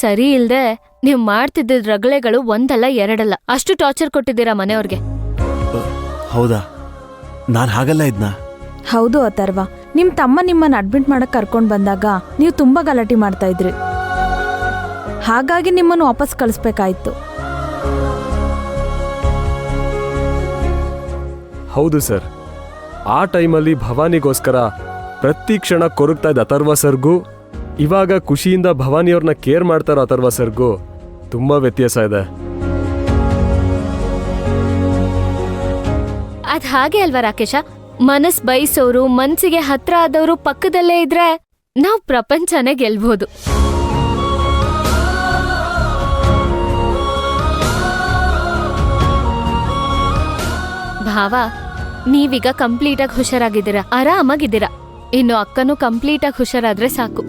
ಸರಿ ಇಲ್ದೆ ನೀವ್ ಮಾಡ್ತಿದ್ದ ರಗಳೆಗಳು ಒಂದಲ್ಲ ಎರಡಲ್ಲ ಅಷ್ಟು ಟಾರ್ಚರ್ ಕೊಟ್ಟಿದ್ದೀರಾ ಮನೆಯವ್ರಿಗೆ. ಹೌದಾ? ನಾನ್ ಹಾಗಲ್ಲ ಇದ್ನಾ? ಹೌದು ಅಥರ್ವ, ನಿಮ್ ತಮ್ಮ ನಿಮ್ಮನ್ನ ಅಡ್ಮಿಟ್ ಮಾಡಕ್ ಕರ್ಕೊಂಡ್ ಬಂದಾಗ ನೀವು ತುಂಬಾ ಗಲಾಟೆ ಮಾಡ್ತಾ ಇದ್ರಿ. ಹಾಗಾಗಿ ನಿಮ್ಮನ್ನು ವಾಪಸ್ ಕಳಿಸ್ಬೇಕಾಯ್ತು. ಹೌದು ಸರ್, ಆ ಟೈಮಲ್ಲಿ ಭವಾನಿಗೋಸ್ಕರ ಪ್ರತಿ ಕ್ಷಣ ಕೊರಗ್ತಾ ಇದ್ದ ಅಥರ್ವ ಸರ್ಗೂ ಇವಾಗ ಖುಷಿಯಿಂದ ಭವಾನಿಯವ್ರನ್ನ ಕೇರ್ ಮಾಡ್ತಾರೋ ಅಥರ್ವ ಸರ್ಗೂ ತುಂಬಾ ವ್ಯತ್ಯಾಸ ಇದೆ. ಅದ್ ಹಾಗೆ ಅಲ್ವಾ ರಾಕೇಶ? ಮನಸ್ ಬಯಸೋರು, ಮನ್ಸಿಗೆ ಹತ್ರ ಆದವರು ಪಕ್ಕದಲ್ಲೇ ಇದ್ರೆ ನಾವ್ ಪ್ರಪಂಚನೇ ಗೆಲ್ಬಹುದು. ಭಾವ, ನೀವೀಗ ಕಂಪ್ಲೀಟಾಗಿ ಹುಷಾರಾಗಿದ್ದೀರಾ, ಆರಾಮಾಗಿದ್ದೀರಾ. ಇನ್ನು ಅಕ್ಕನೂ ಕಂಪ್ಲೀಟಾಗಿ ಹುಷಾರಾದ್ರೆ ಸಾಕು.